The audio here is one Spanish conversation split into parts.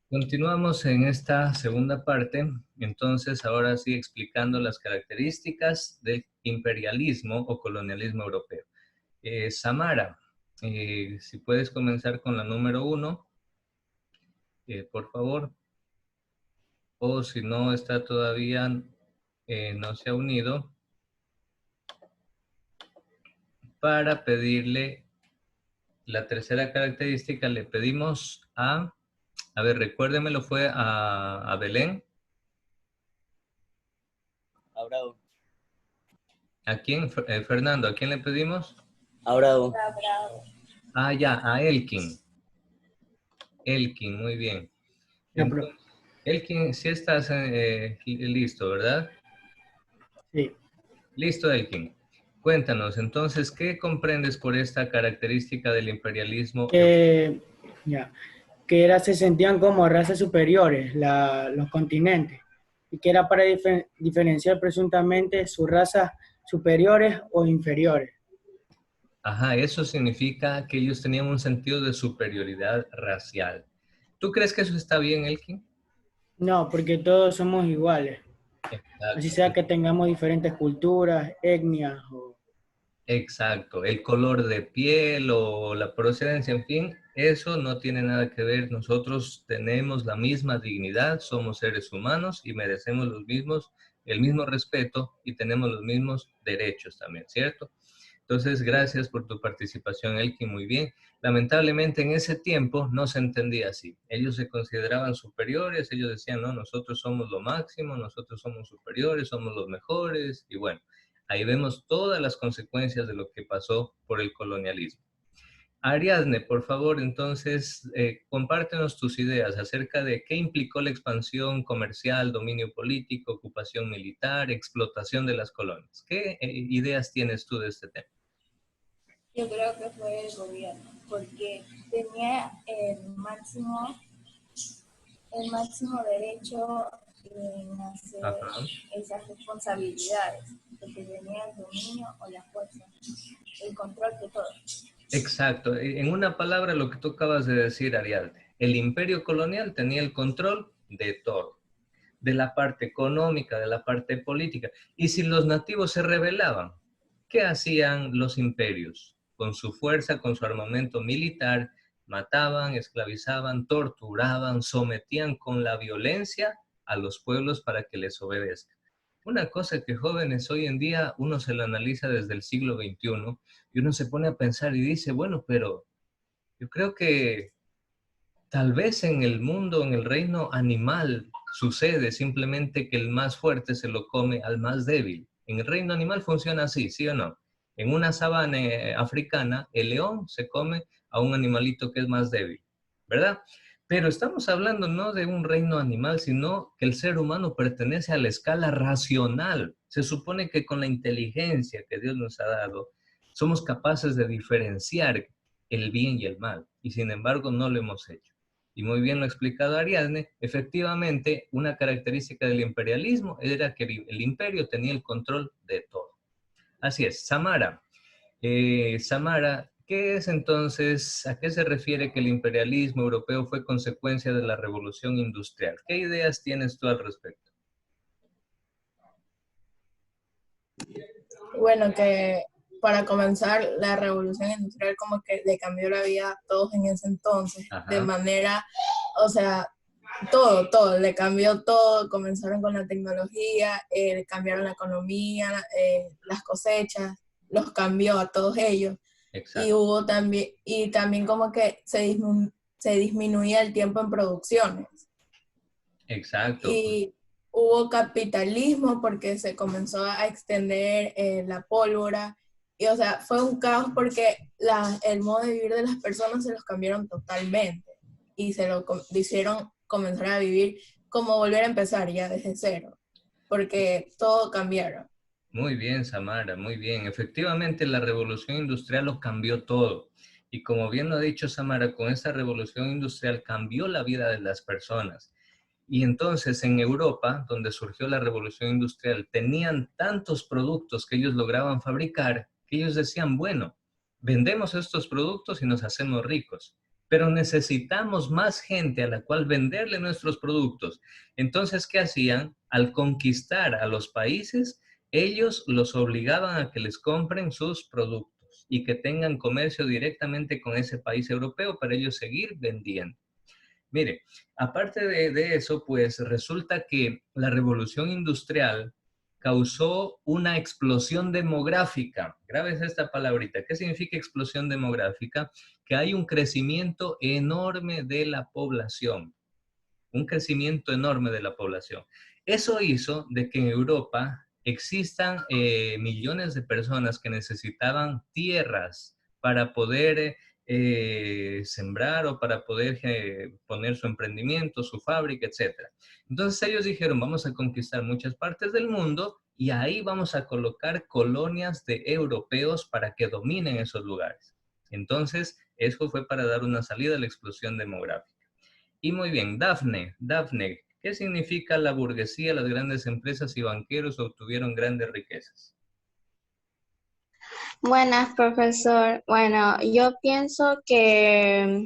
Continuamos en esta segunda parte, entonces ahora sí explicando las características del imperialismo o colonialismo europeo. Samara, si puedes comenzar con la número uno, por favor, o si no está todavía, no se ha unido, para pedirle la tercera característica, le pedimos a ver, recuérdemelo, fue a Belén. Abrado. ¿A quién, Fernando? ¿A quién le pedimos? Abrado. Ah, ya, a Elkin. Elkin, muy bien. Ya, pero, Entonces, Elkin, sí estás listo, ¿verdad? sí. Listo, Elkin. Cuéntanos, entonces, ¿qué comprendes por esta característica del imperialismo? Ya, se sentían como razas superiores, los continentes, y que era para diferenciar presuntamente sus razas superiores o inferiores. Ajá, eso significa que ellos tenían un sentido de superioridad racial. ¿Tú crees que eso está bien, Elkin? No, porque todos somos iguales, así Exacto. sea que tengamos diferentes culturas, etnias. Exacto, el color de piel o la procedencia, en fin, eso no tiene nada que ver. Nosotros tenemos la misma dignidad, somos seres humanos y merecemos el mismo respeto y tenemos los mismos derechos también, ¿cierto? Entonces, gracias por tu participación, Elkin, muy bien. Lamentablemente en ese tiempo no se entendía así. Ellos se consideraban superiores, ellos decían, no, nosotros somos lo máximo, nosotros somos superiores, somos los mejores, y bueno, ahí vemos todas las consecuencias de lo que pasó por el colonialismo. Ariadne, por favor, entonces, compártenos tus ideas acerca de qué implicó la expansión comercial, dominio político, ocupación militar, explotación de las colonias. ¿Qué ideas tienes tú de este tema? Yo creo que fue el gobierno, porque tenía el máximo derecho en hacer Ajá. esas responsabilidades, porque tenía el dominio o la fuerza, el control de todo. Exacto. En una palabra, lo que tú acabas de decir, Ariadne, el imperio colonial tenía el control de todo, de la parte económica, de la parte política. Y si los nativos se rebelaban, ¿qué hacían los imperios? Con su fuerza, con su armamento militar, mataban, esclavizaban, torturaban, sometían con la violencia a los pueblos para que les obedezcan. Una cosa que jóvenes hoy en día uno se lo analiza desde el siglo XXI y uno se pone a pensar y dice, bueno, pero yo creo que tal vez en el mundo, en el reino animal, sucede simplemente que el más fuerte se lo come al más débil. En el reino animal funciona así, ¿sí o no? En una sabana africana, el león se come a un animalito que es más débil, ¿verdad? Pero estamos hablando no de un reino animal, sino que el ser humano pertenece a la escala racional. Se supone que con la inteligencia que Dios nos ha dado, somos capaces de diferenciar el bien y el mal, y sin embargo no lo hemos hecho. Y muy bien lo ha explicado Ariadne, efectivamente una característica del imperialismo era que el imperio tenía el control de todo. Así es, Samara. Samara, ¿qué es entonces, a qué se refiere que el imperialismo europeo fue consecuencia de la revolución industrial? ¿Qué ideas tienes tú al respecto? Bueno, que para comenzar la revolución industrial como que le cambió la vida a todos en ese entonces, de Ajá. manera, o sea, todo, le cambió todo, comenzaron con la tecnología, cambiaron la economía, las cosechas, los cambió a todos ellos. Y Exacto. hubo también, y también como que se disminuía el tiempo en producciones. Exacto. Y hubo capitalismo porque se comenzó a extender la pólvora. Y o sea, fue un caos porque el modo de vivir de las personas se los cambiaron totalmente. Y se lo hicieron comenzar a vivir como volver a empezar ya desde cero. Porque todo cambiaron. Muy bien, Samara, muy bien. Efectivamente, la revolución industrial lo cambió todo. Y como bien lo ha dicho Samara, con esta revolución industrial cambió la vida de las personas. Y entonces en Europa, donde surgió la revolución industrial, tenían tantos productos que ellos lograban fabricar que ellos decían, bueno, vendemos estos productos y nos hacemos ricos. pero necesitamos más gente a la cual venderle nuestros productos. Entonces, ¿qué hacían? Al conquistar a los países, ellos los obligaban a que les compren sus productos y que tengan comercio directamente con ese país europeo para ellos seguir vendiendo. Mire, aparte de eso, pues resulta que la revolución industrial causó una explosión demográfica. Grábese esta palabrita. ¿Qué significa explosión demográfica? Que hay un crecimiento enorme de la población. Un crecimiento enorme de la población. Eso hizo de que en Europa existan millones de personas que necesitaban tierras para poder sembrar o para poder poner su emprendimiento, su fábrica, etc. Entonces ellos dijeron, vamos a conquistar muchas partes del mundo y ahí vamos a colocar colonias de europeos para que dominen esos lugares. Entonces, eso fue para dar una salida a la explosión demográfica. Y muy bien, Dafne, ¿qué significa la burguesía, las grandes empresas y banqueros obtuvieron grandes riquezas? Buenas, profesor. Bueno, yo pienso que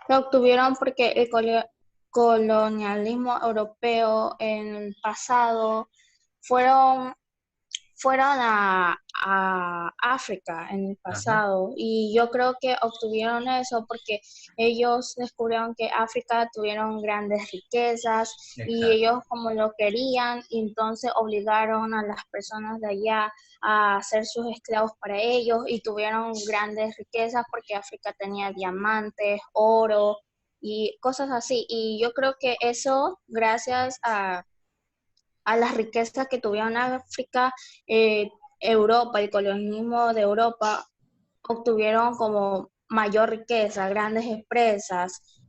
lo obtuvieron porque el colonialismo europeo en el pasado fueron a África en el Ajá, pasado y yo creo que obtuvieron eso porque ellos descubrieron que África tuvieron grandes riquezas y exacto. ellos como lo querían, y entonces obligaron a las personas de allá a ser sus esclavos para ellos y tuvieron grandes riquezas porque África tenía diamantes, oro y cosas así. Y yo creo que eso, gracias a las riquezas que tuvieron África, eh, Europa, el colonialismo de Europa, obtuvieron como mayor riqueza, grandes empresas,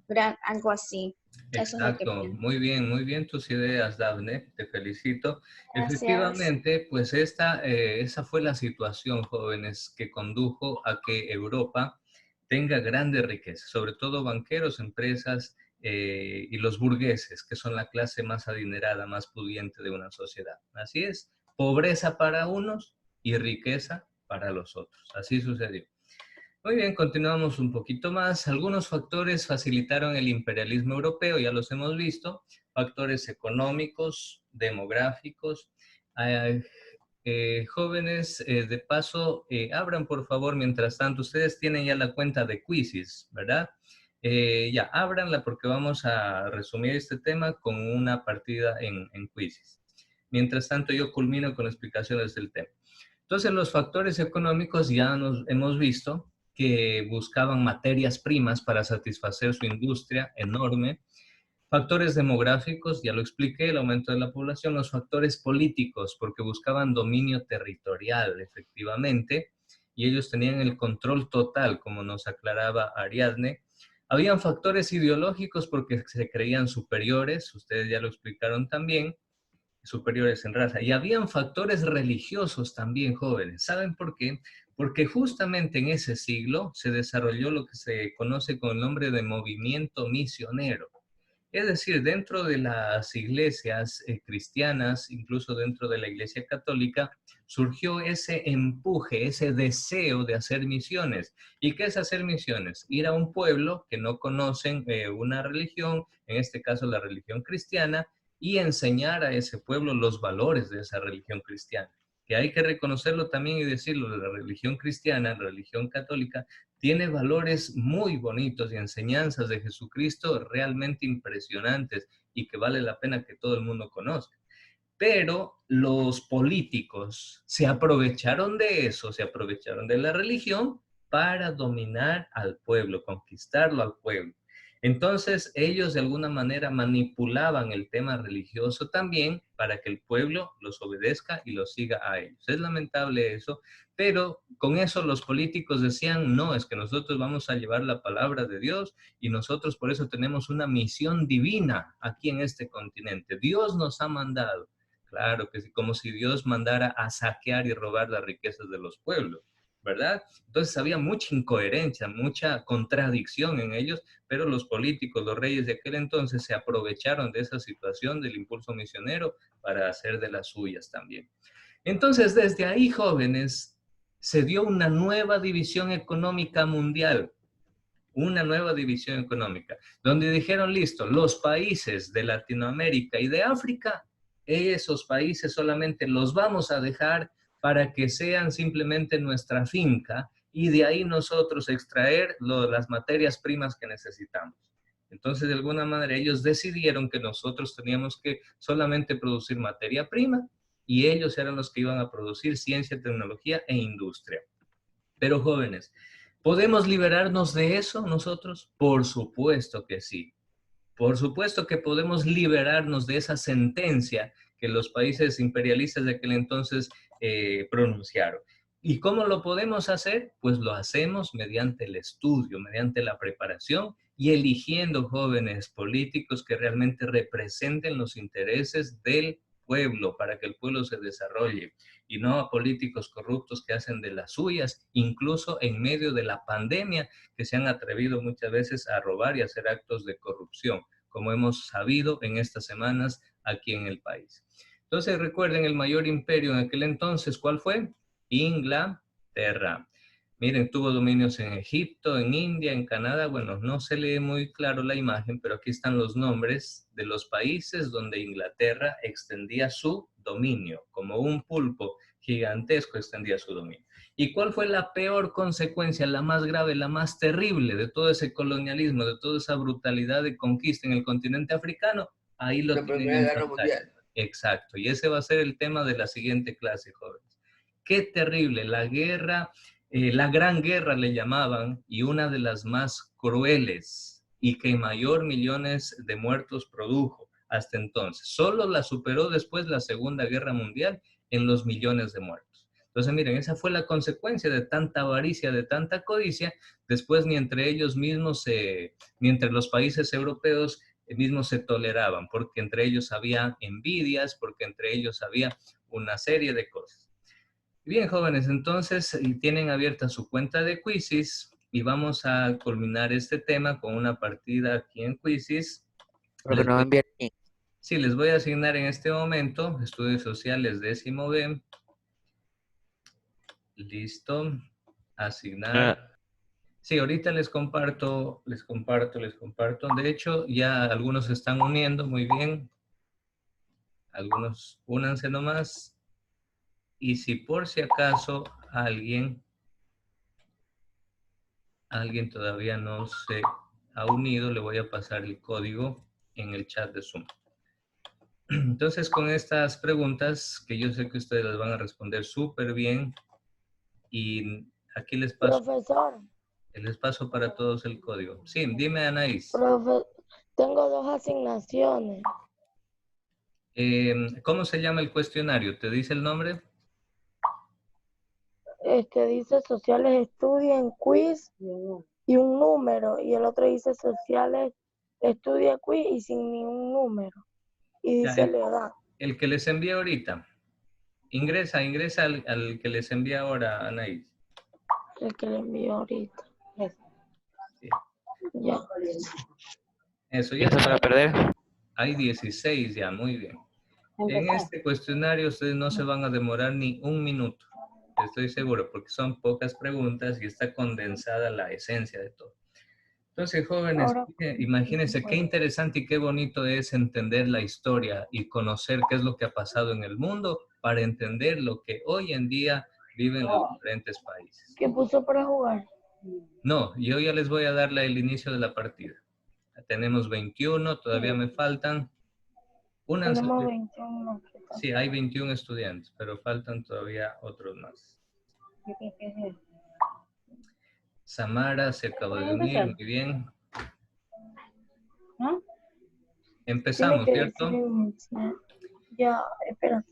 algo así. Eso es lo que Exacto, pienso. muy bien tus ideas, Dafne, te felicito. Gracias. Efectivamente, pues esa fue la situación, jóvenes, que condujo a que Europa tenga grandes riquezas, sobre todo banqueros, empresas y los burgueses, que son la clase más adinerada, más pudiente de una sociedad. Así es, pobreza para unos y riqueza para los otros. Así sucedió. Muy bien, continuamos un poquito más. Algunos factores facilitaron el imperialismo europeo, ya los hemos visto. Factores económicos, demográficos. Eh, Jóvenes, de paso, abran por favor, mientras tanto, ustedes tienen ya la cuenta de Quizzes, ¿verdad? Ya, ábranla porque vamos a resumir este tema con una partida en Quizzes. Mientras tanto, yo culmino con explicaciones del tema. Entonces, los factores económicos ya nos hemos visto que buscaban materias primas para satisfacer su industria enorme. Factores demográficos, ya lo expliqué, el aumento de la población. Los factores políticos, porque buscaban dominio territorial, efectivamente, y ellos tenían el control total, como nos aclaraba Ariadne. Habían factores ideológicos porque se creían superiores, ustedes ya lo explicaron también, superiores en raza. Y habían factores religiosos también, jóvenes. ¿Saben por qué? Porque justamente en ese siglo se desarrolló lo que se conoce con el nombre de movimiento misionero. Es decir, dentro de las iglesias cristianas, incluso dentro de la iglesia católica, surgió ese empuje, ese deseo de hacer misiones. ¿Y qué es hacer misiones? Ir a un pueblo que no conocen una religión, en este caso la religión cristiana, y enseñar a ese pueblo los valores de esa religión cristiana. Que hay que reconocerlo también y decirlo, la religión cristiana, la religión católica, tiene valores muy bonitos y enseñanzas de Jesucristo realmente impresionantes y que vale la pena que todo el mundo conozca. Pero los políticos se aprovecharon de eso, se aprovecharon de la religión para dominar al pueblo, conquistarlo al pueblo. Entonces ellos de alguna manera manipulaban el tema religioso también para que el pueblo los obedezca y los siga a ellos. Es lamentable eso, pero con eso los políticos decían, no, es que nosotros vamos a llevar la palabra de Dios y nosotros por eso tenemos una misión divina aquí en este continente. Dios nos ha mandado. Claro que sí, como si Dios mandara a saquear y robar las riquezas de los pueblos, ¿verdad? Entonces había mucha incoherencia, mucha contradicción en ellos, pero los políticos, los reyes de aquel entonces se aprovecharon de esa situación del impulso misionero para hacer de las suyas también. Entonces, desde ahí, jóvenes, se dio una nueva división económica mundial, una nueva división económica, donde dijeron, listo, los países de Latinoamérica y de África, esos países solamente los vamos a dejar para que sean simplemente nuestra finca y de ahí nosotros extraer las materias primas que necesitamos. Entonces, de alguna manera, ellos decidieron que nosotros teníamos que solamente producir materia prima y ellos eran los que iban a producir ciencia, tecnología e industria. Pero jóvenes, ¿podemos liberarnos de eso nosotros? Por supuesto que sí. Por supuesto que podemos liberarnos de esa sentencia que los países imperialistas de aquel entonces pronunciaron. ¿Y cómo lo podemos hacer? Pues lo hacemos mediante el estudio, mediante la preparación y eligiendo jóvenes políticos que realmente representen los intereses del pueblo para que el pueblo se desarrolle y no a políticos corruptos que hacen de las suyas, incluso en medio de la pandemia, que se han atrevido muchas veces a robar y a hacer actos de corrupción, como hemos sabido en estas semanas aquí en el país. Entonces recuerden, el mayor imperio en aquel entonces, ¿cuál fue? Inglaterra. Miren, tuvo dominios en Egipto, en India, en Canadá. Bueno, no se lee muy claro la imagen, pero aquí están los nombres de los países donde Inglaterra extendía su dominio. Como un pulpo gigantesco extendía su dominio. ¿Y cuál fue la peor consecuencia, la más grave, la más terrible de todo ese colonialismo, de toda esa brutalidad de conquista en el continente africano? Ahí lo tienen en pantalla. Exacto, y ese va a ser el tema de la siguiente clase, jóvenes. Qué terrible, la guerra, la Gran Guerra le llamaban, y una de las más crueles y que mayor millones de muertos produjo hasta entonces. Solo la superó después la Segunda Guerra Mundial en los millones de muertos. Entonces, miren, esa fue la consecuencia de tanta avaricia, de tanta codicia. Después ni entre ellos mismos, ni entre los países europeos mismos se toleraban, porque entre ellos había envidias, porque entre ellos había una serie de cosas. Bien, jóvenes, entonces tienen abierta su cuenta de Quizzes y vamos a culminar este tema con una partida aquí en Quizzes. Sí, les voy a asignar en este momento Estudios Sociales 10º B. Listo. Asignar. Sí, ahorita les comparto. De hecho, ya algunos se están uniendo, muy bien. Algunos, únanse nomás. Y si por si acaso alguien todavía no se ha unido, le voy a pasar el código en el chat de Zoom. Entonces, con estas preguntas, que yo sé que ustedes las van a responder súper bien, y aquí les paso. Profesor. Les paso para todos el código. Sí, dime, Anaís. Tengo 2 asignaciones. ¿Cómo se llama el cuestionario? ¿Te dice el nombre? Dice sociales estudien quiz y un número, y el otro dice sociales estudia quiz y sin ningún número. Y dice la edad. El que les envía ahorita. Ingresa al que les envía ahora, Anaís. El que le envío ahorita. Sí. Ya. Eso ya está. Para perder. Hay 16 ya, muy bien. En este cuestionario ustedes no se van a demorar ni un minuto. Estoy seguro, porque son pocas preguntas y está condensada la esencia de todo. Entonces, jóvenes, imagínense qué interesante y qué bonito es entender la historia y conocer qué es lo que ha pasado en el mundo para entender lo que hoy en día viven los diferentes países. ¿Qué puso para jugar? No, yo ya les voy a dar el inicio de la partida. Tenemos 21, todavía me faltan. Tenemos 21. Sí, hay 21 estudiantes, pero faltan todavía otros más. Samara se acaba de unir, muy bien. ¿No? Empezamos, ¿cierto? Ya, espera.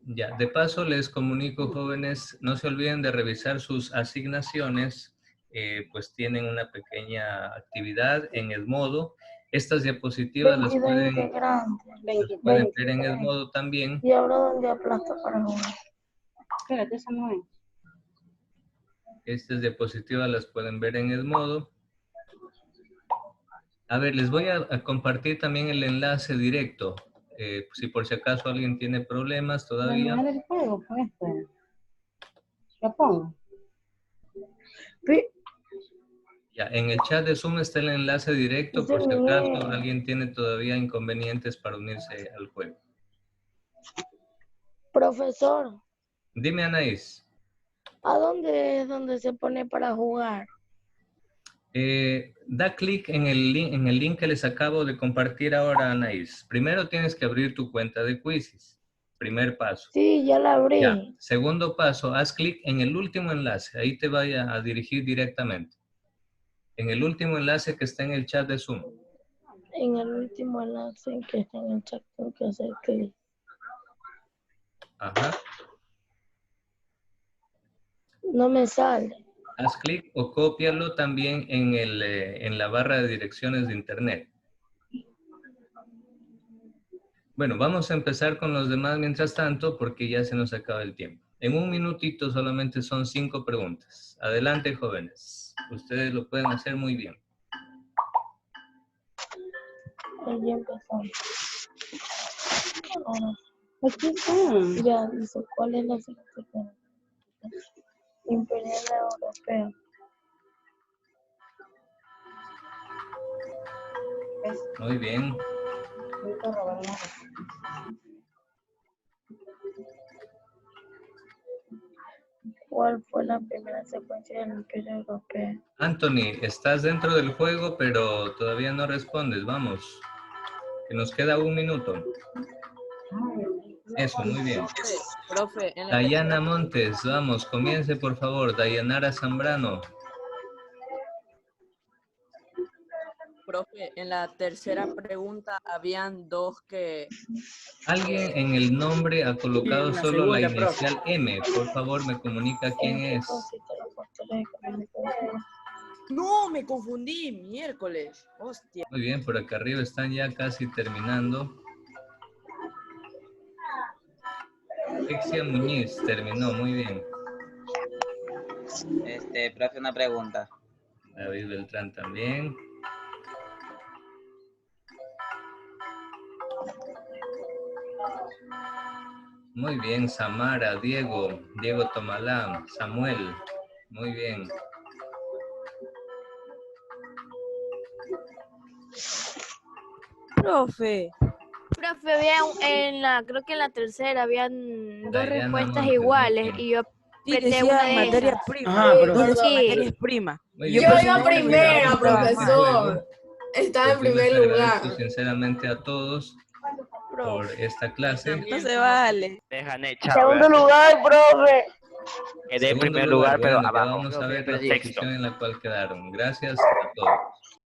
Ya, de paso les comunico, jóvenes, no se olviden de revisar sus asignaciones, pues tienen una pequeña actividad en Edmodo. Estas diapositivas las pueden ver en Edmodo también. ¿Y ahora dónde aplasta para jugar? Espérate, esa no es. Estas diapositivas las pueden ver en Edmodo. A ver, les voy a compartir también el enlace directo. Si por si acaso alguien tiene problemas todavía. Manual del juego, pues. ¿Lo pongo? Ya, en el chat de Zoom está el enlace directo por si acaso alguien tiene todavía inconvenientes para unirse al juego. Profesor, Dime, Anaís. ¿a dónde es donde se pone para jugar? Da clic en el link que les acabo de compartir ahora, Anaís. Primero tienes que abrir tu cuenta de Quizzes. Primer paso. Sí, ya la abrí. Ya. Segundo paso, haz clic en el último enlace. Ahí te vaya a dirigir directamente. En el último enlace que está en el chat de Zoom. En el último enlace que está en el chat tengo que hacer clic. Ajá. No me sale. Haz clic o cópialo también en la barra de direcciones de internet. Bueno, vamos a empezar con los demás mientras tanto porque ya se nos acaba el tiempo. En un minutito solamente son 5 preguntas. Adelante, jóvenes. Ustedes lo pueden hacer muy bien. Ahí empezamos. Ahora, Aquí está. ya dice, ¿cuál es la siguiente pregunta? Imperial europeo. Muy bien. ¿Cuál fue la primera secuencia del Imperio Europeo? Anthony, estás dentro del juego, pero todavía no respondes. Vamos. Que nos queda un minuto. Eso, muy bien. Profe, en la Dayana Montes, vamos, comience por favor. Dayanara Zambrano. profe, en la tercera pregunta habían dos que... Alguien en el nombre ha colocado Sí, la solo la segunda, profe. inicial M. Por favor, me comunica quién ¿En qué es. consiste la postura de comunicación? No, me confundí, miércoles. Hostia. Muy bien, por acá arriba están ya casi terminando. Alexia Muñiz terminó, muy bien. Profe, una pregunta. David Beltrán también. Muy bien, Samara, Diego Tomalá, Samuel. Muy bien. Profe, creo que en la tercera habían dos Dayana respuestas Montes, iguales muy bien. y yo Sí, apreté una decía de materia esas. prima. Ajá, Dos profe. decía Sí. materias primas. Muy Yo bien. iba primera, Vamos a este juego. profesor. Estaba en Pues yo les primer agradezco lugar. sinceramente a todos por Profe, esta clase. No se vale. Dejan hecha. Segundo lugar, profe. Quedé en Segundo primer lugar, pero bueno, ya abajo. vamos a ver la Sexto. posición en la cual quedaron. Gracias a todos.